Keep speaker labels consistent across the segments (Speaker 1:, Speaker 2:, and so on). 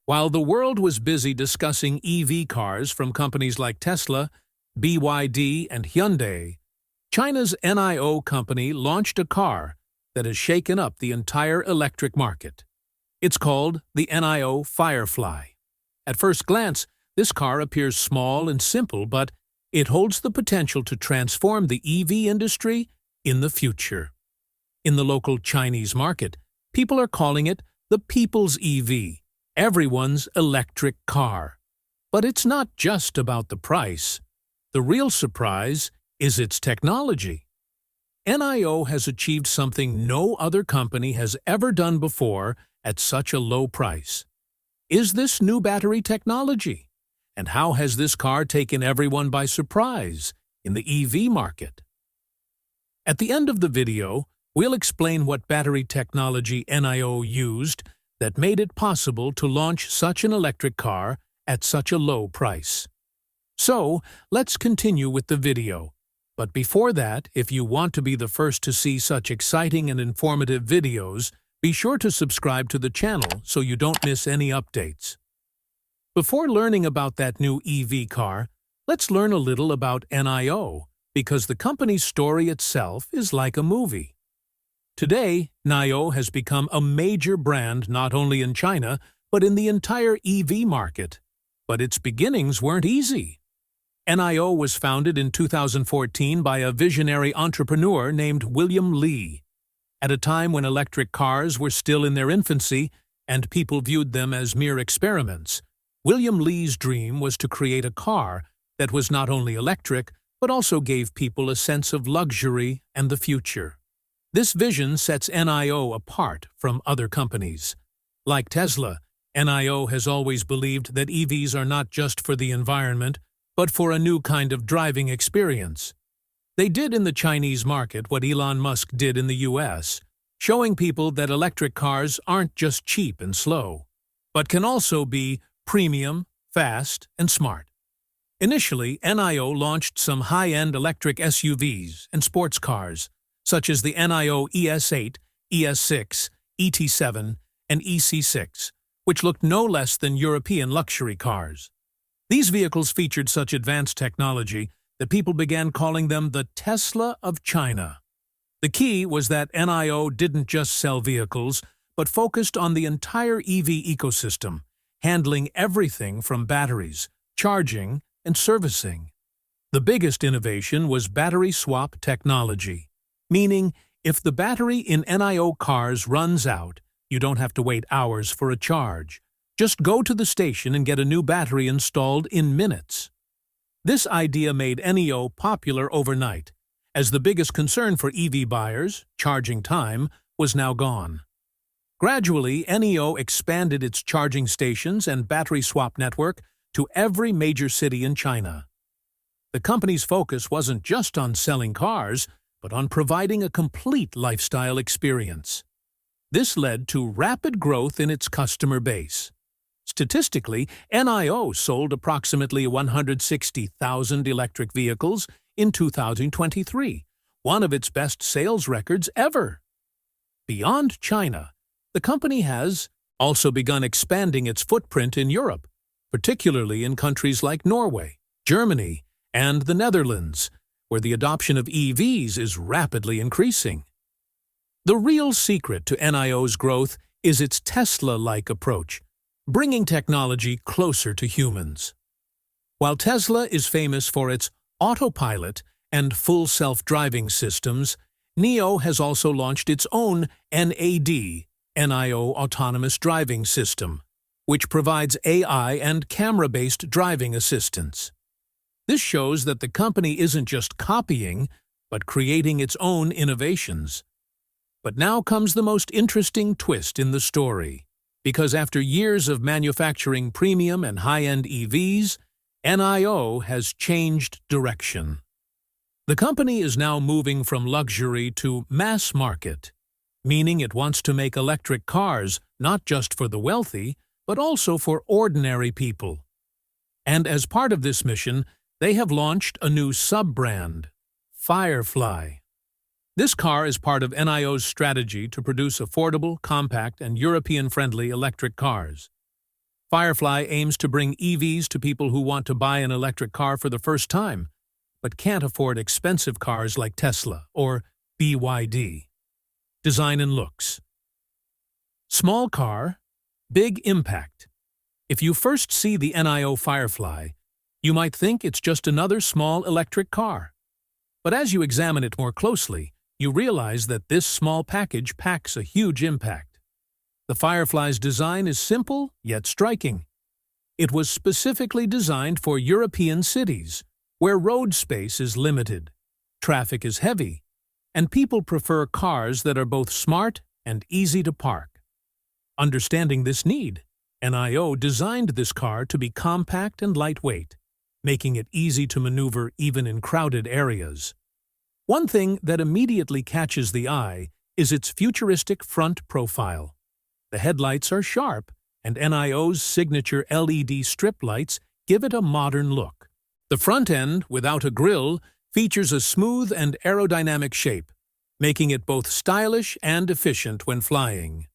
Speaker 1: While the world was busy discussing EV cars from companies like Tesla, BYD, and Hyundai, China's NIO company launched a car that has shaken up the entire electric market. It's called the NIO Firefly. At first glance, this car appears small and simple, but it holds the potential to transform the EV industry in the future. In the local Chinese market, people are calling it the People's EV, everyone's electric car. But it's not just about the price. The real surprise is its technology. NIO has achieved something no other company has ever done before at such a low price. Is this new battery technology? And how has this car taken everyone by surprise in the EV market? At the end of the video, we'll explain what battery technology NIO used that made it possible to launch such an electric car at such a low price. So, let's continue with the video. But before that, if you want to be the first to see such exciting and informative videos, be sure to subscribe to the channel so you don't miss any updates. Before learning about that new EV car, let's learn a little about NIO, because the company's story itself is like a movie. Today, NIO has become a major brand not only in China, but in the entire EV market. But its beginnings weren't easy. NIO was founded in 2014 by a visionary entrepreneur named William Li. At a time when electric cars were still in their infancy and people viewed them as mere experiments, William Li's dream was to create a car that was not only electric, but also gave people a sense of luxury and the future. This vision sets NIO apart from other companies. Like Tesla, NIO has always believed that EVs are not just for the environment, but for a new kind of driving experience. They did in the Chinese market what Elon Musk did in the US, showing people that electric cars aren't just cheap and slow, but can also be premium, fast, and smart. Initially, NIO launched some high-end electric SUVs and sports cars, such as the NIO ES8, ES6, ET7, and EC6, which looked no less than European luxury cars. These vehicles featured such advanced technology that people began calling them the Tesla of China. The key was that NIO didn't just sell vehicles, but focused on the entire EV ecosystem, handling everything from batteries, charging, and servicing. The biggest innovation was battery swap technology, meaning if the battery in NIO cars runs out, you don't have to wait hours for a charge. Just go to the station and get a new battery installed in minutes. This idea made NIO popular overnight, as the biggest concern for EV buyers, charging time, was now gone. Gradually, NIO expanded its charging stations and battery swap network to every major city in China. The company's focus wasn't just on selling cars, but on providing a complete lifestyle experience. This led to rapid growth in its customer base. Statistically, NIO sold approximately 160,000 electric vehicles in 2023, one of its best sales records ever. Beyond China, the company has also begun expanding its footprint in Europe, particularly in countries like Norway, Germany, and the Netherlands, where the adoption of EVs is rapidly increasing. The real secret to NIO's growth is its Tesla-like approach, bringing technology closer to humans. While Tesla is famous for its autopilot and full self-driving systems, NIO has also launched its own NAD, NIO Autonomous Driving System, which provides AI and camera-based driving assistance. This shows that the company isn't just copying, but creating its own innovations. But now comes the most interesting twist in the story, because after years of manufacturing premium and high-end EVs, NIO has changed direction. The company is now moving from luxury to mass market, meaning it wants to make electric cars not just for the wealthy, but also for ordinary people. And as part of this mission, they have launched a new sub-brand, Firefly. This car is part of NIO's strategy to produce affordable, compact, and European-friendly electric cars. Firefly aims to bring EVs to people who want to buy an electric car for the first time, but can't afford expensive cars like Tesla or BYD. Design and looks. Small car, big impact. If you first see the NIO Firefly, you might think it's just another small electric car. But as you examine it more closely, you realize that this small package packs a huge impact. The Firefly's design is simple yet striking. It was specifically designed for European cities, where road space is limited, traffic is heavy, and people prefer cars that are both smart and easy to park. Understanding this need, NIO designed this car to be compact and lightweight, making it easy to maneuver even in crowded areas. One thing that immediately catches the eye is its futuristic front profile. The headlights are sharp, and NIO's signature LED strip lights give it a modern look. The front end, without a grille, features a smooth and aerodynamic shape, making it both stylish and efficient when flying.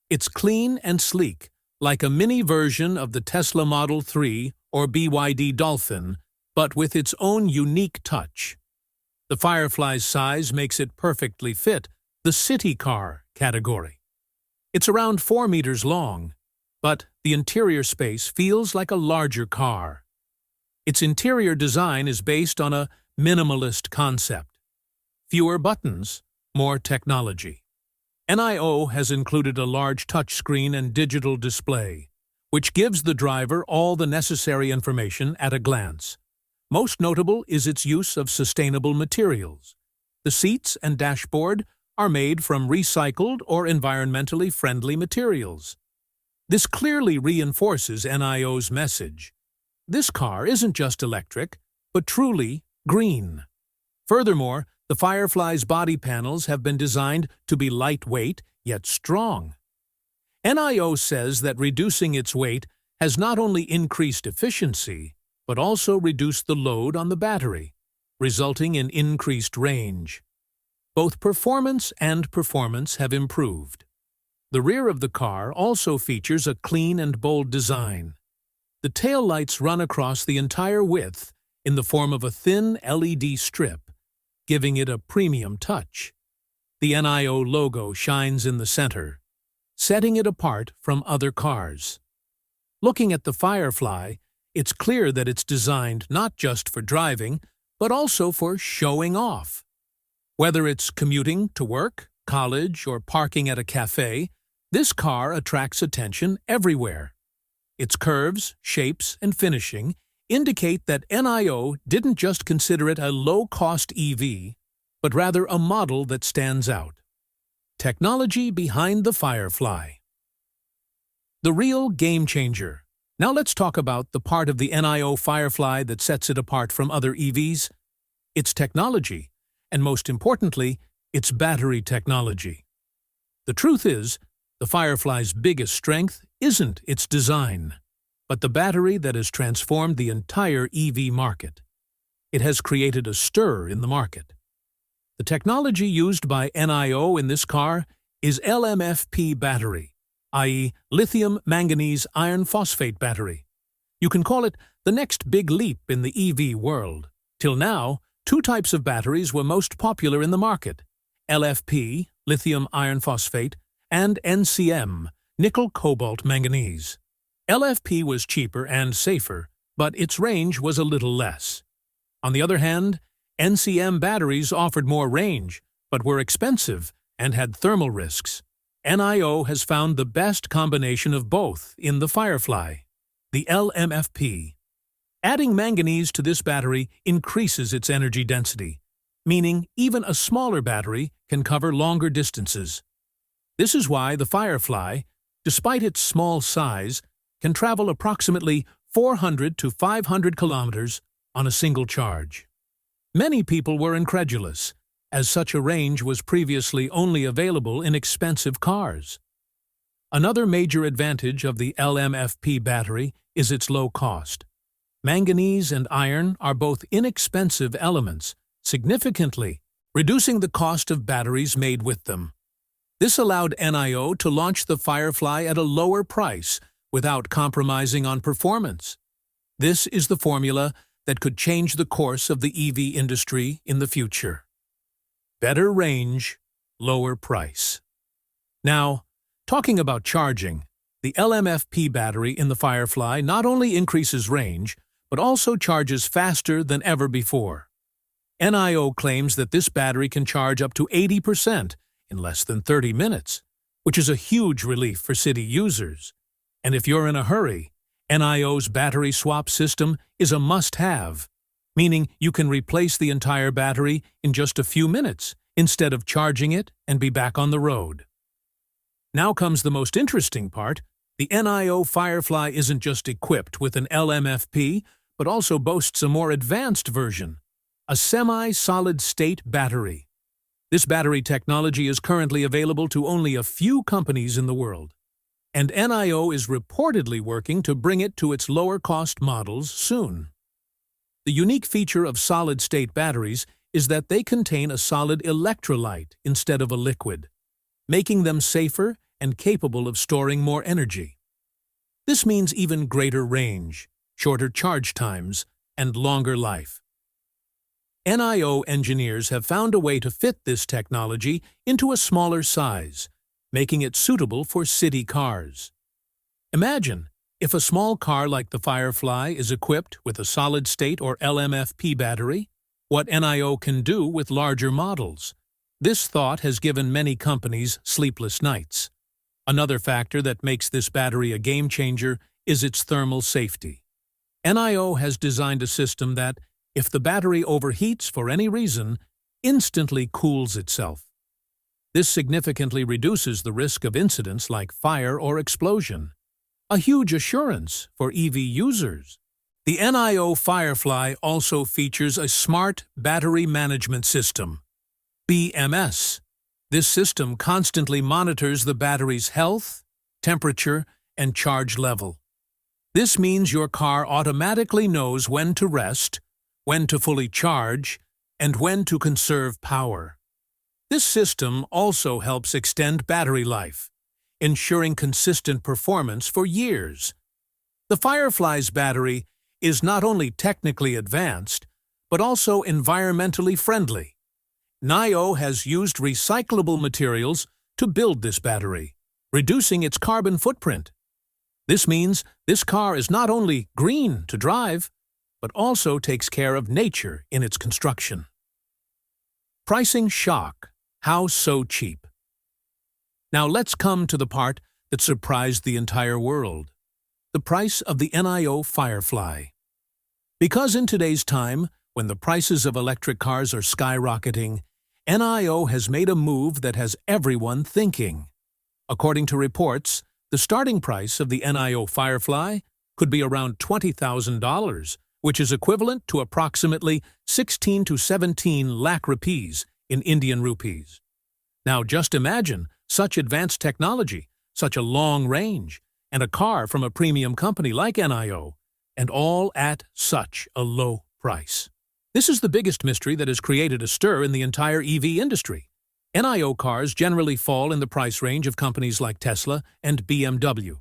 Speaker 1: It's clean and sleek, like a mini version of the Tesla Model 3 or BYD Dolphin, but with its own unique touch. The Firefly's size makes it perfectly fit the city car category. It's around 4 meters long, but the interior space feels like a larger car. Its interior design is based on a minimalist concept. Fewer buttons, more technology. NIO has included a large touchscreen and digital display, which gives the driver all the necessary information at a glance. Most notable is its use of sustainable materials. The seats and dashboard are made from recycled or environmentally friendly materials. This clearly reinforces NIO's message. This car isn't just electric, but truly green. Furthermore, the Firefly's body panels have been designed to be lightweight yet strong. NIO says that reducing its weight has not only increased efficiency, but also reduced the load on the battery, resulting in increased range. Both performance and performance have improved. The rear of the car also features a clean and bold design. The taillights run across the entire width in the form of a thin LED strip, giving it a premium touch. The NIO logo shines in the center, setting it apart from other cars. Looking at the Firefly, it's clear that it's designed not just for driving, but also for showing off. Whether it's commuting to work, college, or parking at a cafe, this car attracts attention everywhere. Its curves, shapes, and finishing indicate that NIO didn't just consider it a low-cost EV, but rather a model that stands out. Technology behind the Firefly. The real game changer. Now let's talk about the part of the NIO Firefly that sets it apart from other EVs. Its technology, and most importantly, its battery technology. The truth is, the Firefly's biggest strength isn't its design, but the battery that has transformed the entire EV market. It has created a stir in the market. The technology used by NIO in this car is LMFP battery, i.e. lithium manganese iron phosphate battery. You can call it the next big leap in the EV world. Till now, 2 types of batteries were most popular in the market: LFP, lithium iron phosphate, and NCM, nickel cobalt manganese. LFP was cheaper and safer, but its range was a little less. On the other hand, NCM batteries offered more range, but were expensive and had thermal risks. NIO has found the best combination of both in the Firefly, the LMFP. Adding manganese to this battery increases its energy density, meaning even a smaller battery can cover longer distances. This is why the Firefly, despite its small size, can travel approximately 400 to 500 kilometers on a single charge. Many people were incredulous, as such a range was previously only available in expensive cars. Another major advantage of the LMFP battery is its low cost. Manganese and iron are both inexpensive elements, significantly reducing the cost of batteries made with them. This allowed NIO to launch the Firefly at a lower price without compromising on performance. This is the formula that could change the course of the EV industry in the future. Better range, lower price. Now, talking about charging, the LMFP battery in the Firefly not only increases range, but also charges faster than ever before. NIO claims that this battery can charge up to 80% in less than 30 minutes, which is a huge relief for city users. And if you're in a hurry, NIO's battery swap system is a must-have, meaning you can replace the entire battery in just a few minutes instead of charging it and be back on the road. Now comes the most interesting part. The NIO Firefly isn't just equipped with an LMFP, but also boasts a more advanced version, a semi-solid-state battery. This battery technology is currently available to only a few companies in the world, and NIO is reportedly working to bring it to its lower-cost models soon. The unique feature of solid-state batteries is that they contain a solid electrolyte instead of a liquid, making them safer and capable of storing more energy. This means even greater range, shorter charge times, and longer life. NIO engineers have found a way to fit this technology into a smaller size, making it suitable for city cars. Imagine if a small car like the Firefly is equipped with a solid-state or LMFP battery, what NIO can do with larger models. This thought has given many companies sleepless nights. Another factor that makes this battery a game-changer is its thermal safety. NIO has designed a system that, if the battery overheats for any reason, instantly cools itself. This significantly reduces the risk of incidents like fire or explosion, a huge assurance for EV users. The NIO Firefly also features a smart battery management system, BMS. This system constantly monitors the battery's health, temperature, and charge level. This means your car automatically knows when to rest, when to fully charge, and when to conserve power. This system also helps extend battery life, ensuring consistent performance for years. The Firefly's battery is not only technically advanced, but also environmentally friendly. NIO has used recyclable materials to build this battery, reducing its carbon footprint. This means this car is not only green to drive, but also takes care of nature in its construction. Pricing shock. How so cheap? Now let's come to the part that surprised the entire world. The price of the NIO Firefly. Because in today's time, when the prices of electric cars are skyrocketing, NIO has made a move that has everyone thinking. According to reports, the starting price of the NIO Firefly could be around $20,000, which is equivalent to approximately 16 to 17 lakh rupees in Indian rupees. Now just imagine such advanced technology, such a long range, and a car from a premium company like NIO, and all at such a low price. This is the biggest mystery that has created a stir in the entire EV industry. NIO cars generally fall in the price range of companies like Tesla and BMW.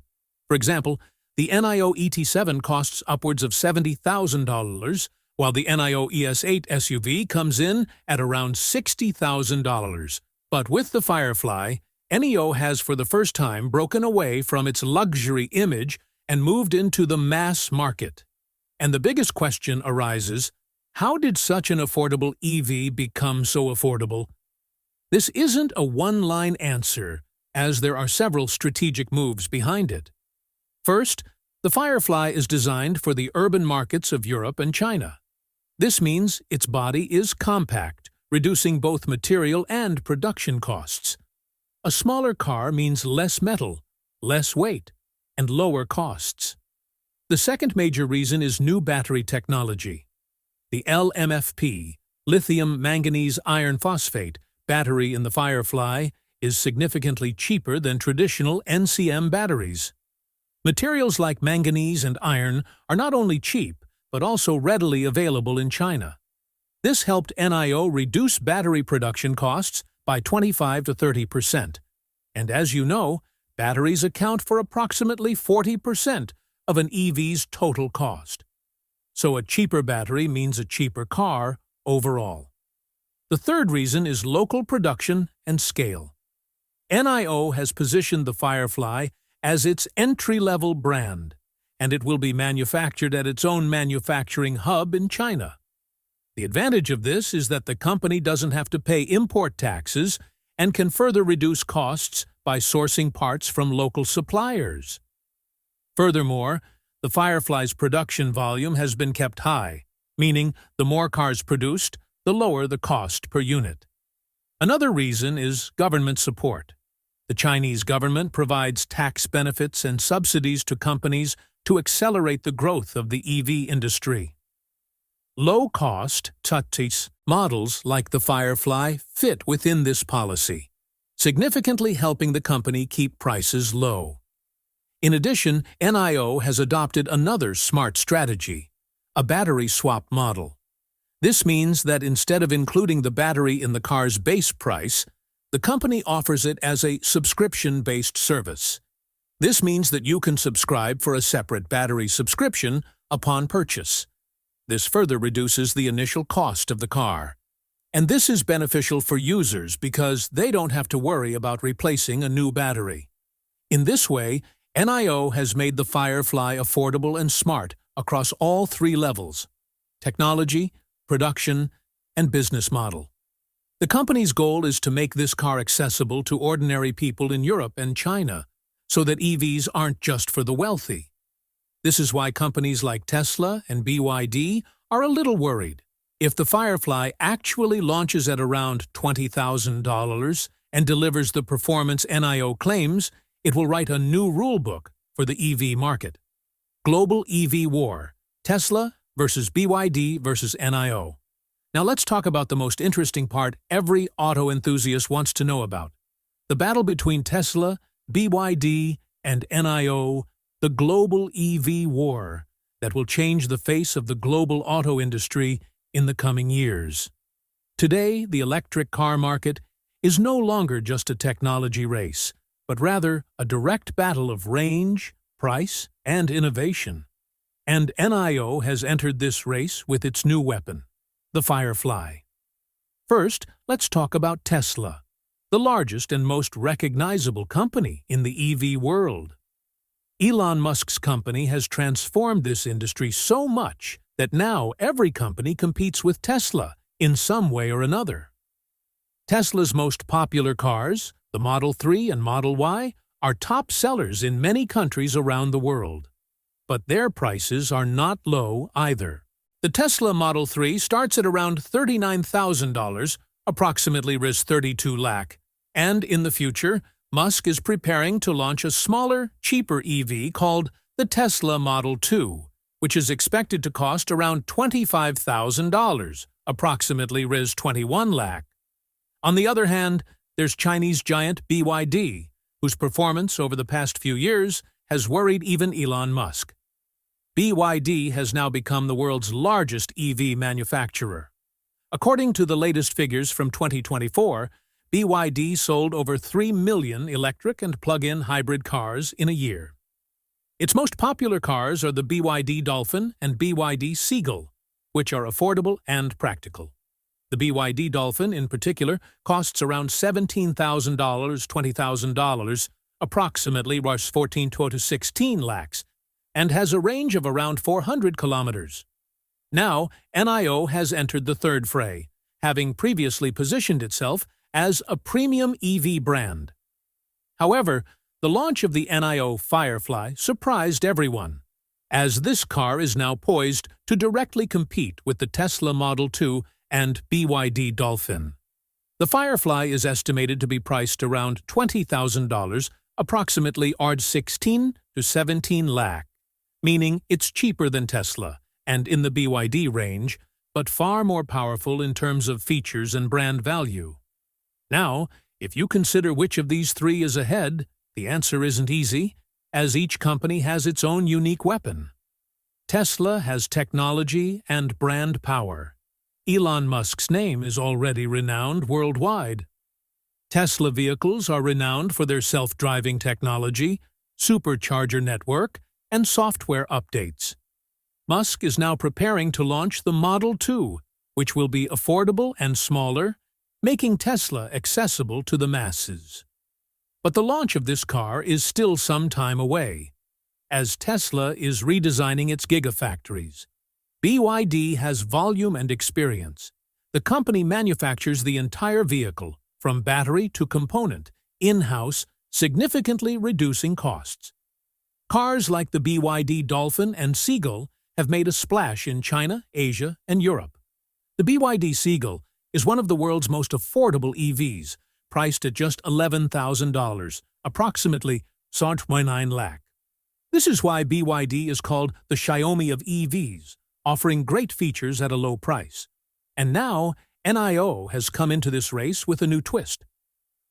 Speaker 1: For example, the NIO ET7 costs upwards of $70,000, while the NIO ES8 SUV comes in at around $60,000. But with the Firefly, NIO has for the first time broken away from its luxury image and moved into the mass market. And the biggest question arises, how did such an affordable EV become so affordable? This isn't a one-line answer, as there are several strategic moves behind it. First, the Firefly is designed for the urban markets of Europe and China. This means its body is compact, reducing both material and production costs. A smaller car means less metal, less weight, and lower costs. The second major reason is new battery technology. The LMFP, lithium manganese iron phosphate, battery in the Firefly is significantly cheaper than traditional NCM batteries. Materials like manganese and iron are not only cheap, but also readily available in China. This helped NIO reduce battery production costs by 25 to 30%. And as you know, Batteries account for approximately 40% of an EV's total cost. So a cheaper battery means a cheaper car overall. The third reason is local production and scale. NIO has positioned the Firefly as its entry-level brand, and it will be manufactured at its own manufacturing hub in China. The advantage of this is that the company doesn't have to pay import taxes and can further reduce costs by sourcing parts from local suppliers. Furthermore, the Firefly's production volume has been kept high, meaning the more cars produced, the lower the cost per unit. Another reason is government support. The Chinese government provides tax benefits and subsidies to companies to accelerate the growth of the EV industry. Low-cost, tutsis models like the Firefly fit within this policy, significantly helping the company keep prices low. In addition, NIO has adopted another smart strategy, a battery swap model. This means that instead of including the battery in the car's base price, the company offers it as a subscription-based service. This means that you can subscribe for a separate battery subscription upon purchase. This further reduces the initial cost of the car. And this is beneficial for users because they don't have to worry about replacing a new battery. In this way, NIO has made the Firefly affordable and smart across all three levels: technology, production, and business model. The company's goal is to make this car accessible to ordinary people in Europe and China, so that EVs aren't just for the wealthy. This is why companies like Tesla and BYD are a little worried. If the Firefly actually launches at around $20,000 and delivers the performance NIO claims, it will write a new rulebook for the EV market. Global EV war: Tesla versus BYD versus NIO. Now let's talk about the most interesting part every auto enthusiast wants to know about. The battle between Tesla, BYD, and NIO, the global EV war that will change the face of the global auto industry in the coming years. Today, the electric car market is no longer just a technology race, but rather a direct battle of range, price, and innovation. And NIO has entered this race with its new weapon, the Firefly. First, let's talk about Tesla, the largest and most recognizable company in the EV world. Elon Musk's company has transformed this industry so much that now every company competes with Tesla in some way or another. Tesla's most popular cars, the Model 3 and Model Y, are top sellers in many countries around the world. But their prices are not low either. The Tesla Model 3 starts at around $39,000, approximately Rs. 32 lakh, and in the future, Musk is preparing to launch a smaller, cheaper EV called the Tesla Model 2, which is expected to cost around $25,000, approximately Rs. 21 lakh. On the other hand, there's Chinese giant BYD, whose performance over the past few years has worried even Elon Musk. BYD has now become the world's largest EV manufacturer. According to the latest figures from 2024, BYD sold over 3 million electric and plug-in hybrid cars in a year. Its most popular cars are the BYD Dolphin and BYD Seagull, which are affordable and practical. The BYD Dolphin, in particular, costs around $17,000, $20,000, approximately Rs. 14 to 16 lakhs, and has a range of around 400 kilometers. Now, NIO has entered the third fray, having previously positioned itself as a premium EV brand. However, the launch of the NIO Firefly surprised everyone, as this car is now poised to directly compete with the Tesla Model 2 and BYD Dolphin. The Firefly is estimated to be priced around $20,000, approximately Rs. 16 to 17 lakh, meaning it's cheaper than Tesla and in the BYD range, but far more powerful in terms of features and brand value. Now, if you consider which of these three is ahead, the answer isn't easy, as each company has its own unique weapon. Tesla has technology and brand power. Elon Musk's name is already renowned worldwide. Tesla vehicles are renowned for their self-driving technology, supercharger network, and software updates. Musk is now preparing to launch the Model 2, which will be affordable and smaller, making Tesla accessible to the masses. But the launch of this car is still some time away, as Tesla is redesigning its gigafactories. BYD has volume and experience. The company manufactures the entire vehicle, from battery to component, in-house, significantly reducing costs. Cars like the BYD Dolphin and Seagull have made a splash in China, Asia, and Europe. The BYD Seagull is one of the world's most affordable EVs, priced at just $11,000, approximately 9 lakh. This is why BYD is called the Xiaomi of EVs, offering great features at a low price. And now, NIO has come into this race with a new twist.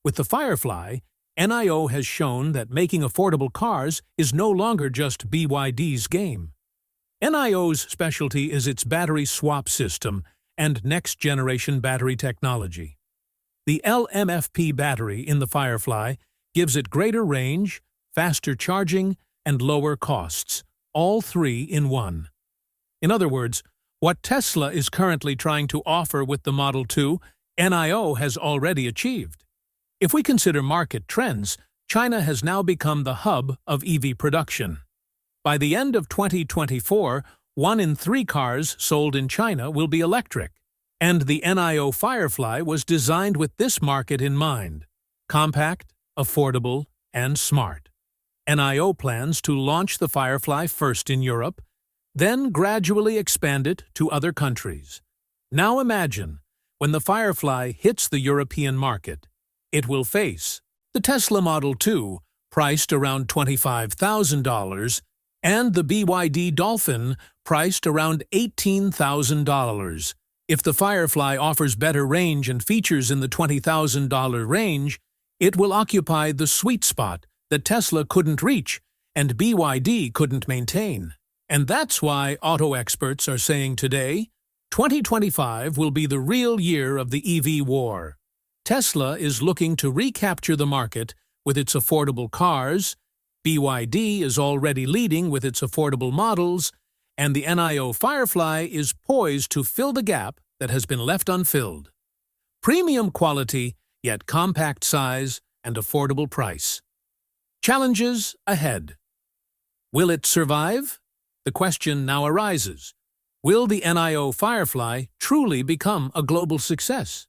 Speaker 1: With the Firefly, NIO has shown that making affordable cars is no longer just BYD's game. NIO's specialty is its battery swap system and next-generation battery technology. The LMFP battery in the Firefly gives it greater range, faster charging, and lower costs, all three in one. In other words, what Tesla is currently trying to offer with the Model 2, NIO has already achieved. If we consider market trends, China has now become the hub of EV production. By the end of 2024, 1 in 3 cars sold in China will be electric, and the NIO Firefly was designed with this market in mind: compact, affordable, and smart. NIO plans to launch the Firefly first in Europe, then gradually expand it to other countries. Now imagine, when the Firefly hits the European market, it will face the Tesla Model 2, priced around $25,000, and the BYD Dolphin, priced around $18,000. If the Firefly offers better range and features in the $20,000 range, it will occupy the sweet spot that Tesla couldn't reach and BYD couldn't maintain. And that's why auto experts are saying today, 2025 will be the real year of the EV war. Tesla is looking to recapture the market with its affordable cars, BYD is already leading with its affordable models, and the NIO Firefly is poised to fill the gap that has been left unfilled. Premium quality, yet compact size and affordable price. Challenges ahead. Will it survive? The question now arises, will the NIO Firefly truly become a global success?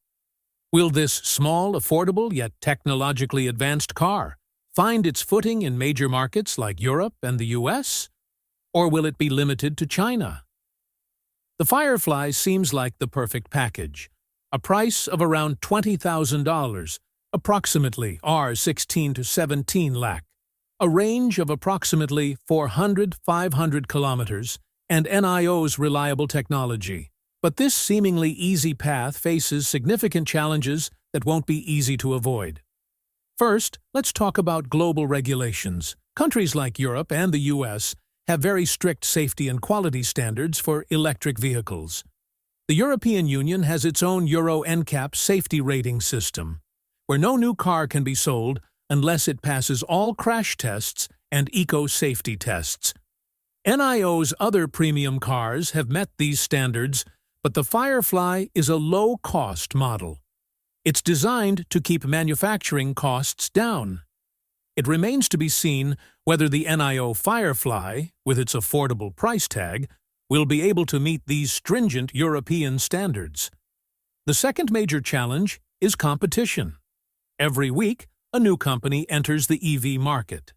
Speaker 1: Will this small, affordable, yet technologically advanced car find its footing in major markets like Europe and the US? Or will it be limited to China? The Firefly seems like the perfect package. A price of around $20,000, approximately 16 to 17 lakh. A range of approximately 400–500 kilometers, and NIO's reliable technology. But this seemingly easy path faces significant challenges that won't be easy to avoid. First, let's talk about global regulations. Countries like Europe and the US have very strict safety and quality standards for electric vehicles. The European Union has its own Euro NCAP safety rating system, where no new car can be sold unless it passes all crash tests and eco-safety tests. NIO's other premium cars have met these standards, but the Firefly is a low-cost model. It's designed to keep manufacturing costs down. It remains to be seen whether the NIO Firefly, with its affordable price tag, will be able to meet these stringent European standards. The second major challenge is competition. Every week, a new company enters the EV market.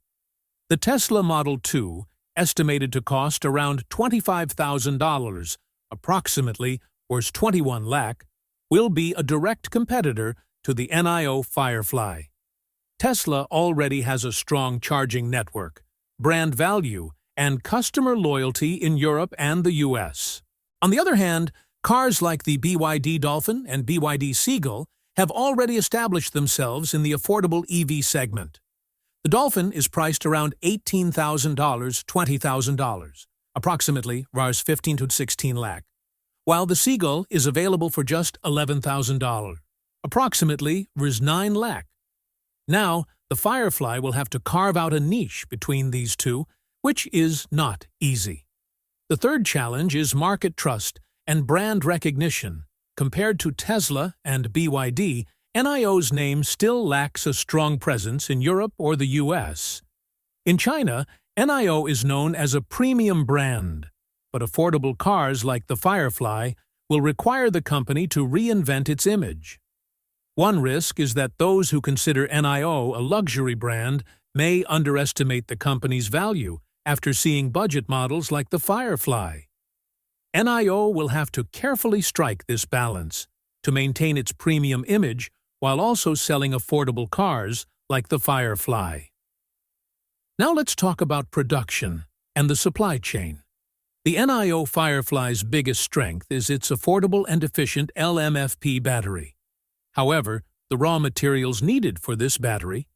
Speaker 1: The Tesla Model 2, estimated to cost around $25,000, approximately worth 21 lakh, will be a direct competitor to the NIO Firefly. Tesla already has a strong charging network, brand value, and customer loyalty in Europe and the US. On the other hand, cars like the BYD Dolphin and BYD Seagull have already established themselves in the affordable EV segment. The Dolphin is priced around $18,000, $20,000, approximately 15 to 16 lakh, while the Seagull is available for just $11,000. approximately Rs 9 lakh. Now, the Firefly will have to carve out a niche between these two, which is not easy. The third challenge is market trust and brand recognition. Compared to Tesla and BYD, NIO's name still lacks a strong presence in Europe or the US. In China, NIO is known as a premium brand, but affordable cars like the Firefly will require the company to reinvent its image. One risk is that those who consider NIO a luxury brand may underestimate the company's value after seeing budget models like the Firefly. NIO will have to carefully strike this balance to maintain its premium image while also selling affordable cars like the Firefly. Now let's talk about production and the supply chain. The NIO Firefly's biggest strength is its affordable and efficient LMFP battery. However, the raw materials needed for this battery,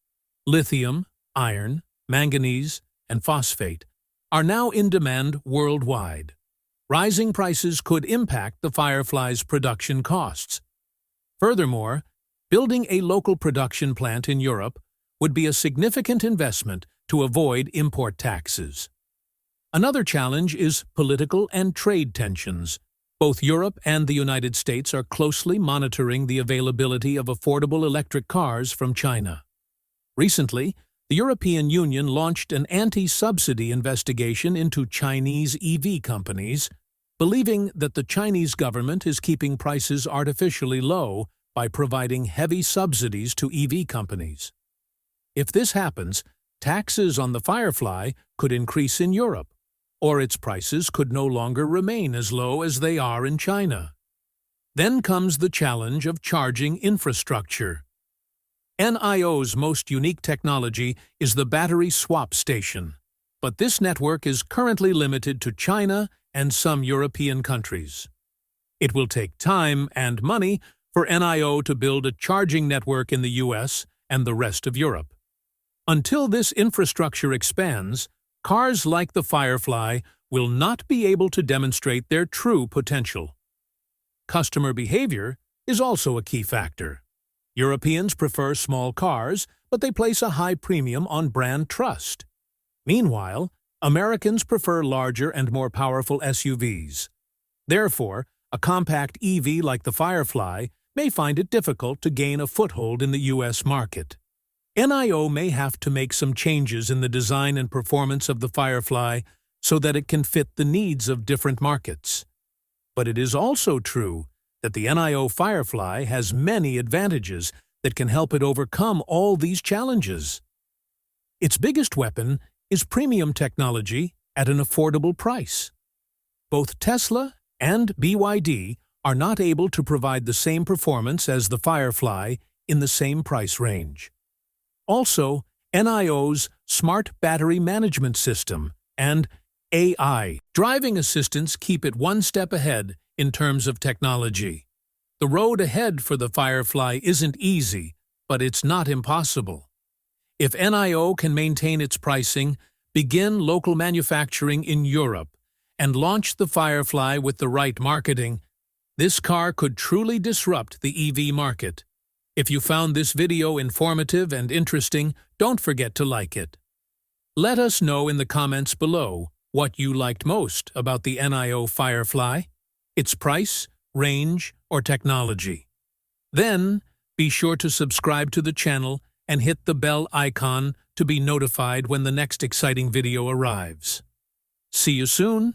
Speaker 1: lithium, iron, manganese, and phosphate, are now in demand worldwide. Rising prices could impact the Firefly's production costs. Furthermore, building a local production plant in Europe would be a significant investment to avoid import taxes. Another challenge is political and trade tensions. Both Europe and the United States are closely monitoring the availability of affordable electric cars from China. Recently, the European Union launched an anti-subsidy investigation into Chinese EV companies, believing that the Chinese government is keeping prices artificially low by providing heavy subsidies to EV companies. If this happens, taxes on the Firefly could increase in Europe, or its prices could no longer remain as low as they are in China. Then comes the challenge of charging infrastructure. NIO's most unique technology is the battery swap station, but this network is currently limited to China and some European countries. It will take time and money for NIO to build a charging network in the US and the rest of Europe. Until this infrastructure expands, cars like the Firefly will not be able to demonstrate their true potential. Customer behavior is also a key factor. Europeans prefer small cars, but they place a high premium on brand trust. Meanwhile, Americans prefer larger and more powerful SUVs. Therefore, a compact EV like the Firefly may find it difficult to gain a foothold in the US market. NIO may have to make some changes in the design and performance of the Firefly so that it can fit the needs of different markets. But it is also true that the NIO Firefly has many advantages that can help it overcome all these challenges. Its biggest weapon is premium technology at an affordable price. Both Tesla and BYD are not able to provide the same performance as the Firefly in the same price range. Also, NIO's Smart Battery Management System and AI driving assistance keep it one step ahead in terms of technology. The road ahead for the Firefly isn't easy, but it's not impossible. If NIO can maintain its pricing, begin local manufacturing in Europe, and launch the Firefly with the right marketing, this car could truly disrupt the EV market. If you found this video informative and interesting, don't forget to like it. Let us know in the comments below what you liked most about the NIO Firefly, its price, range, or technology. Then, be sure to subscribe to the channel and hit the bell icon to be notified when the next exciting video arrives. See you soon!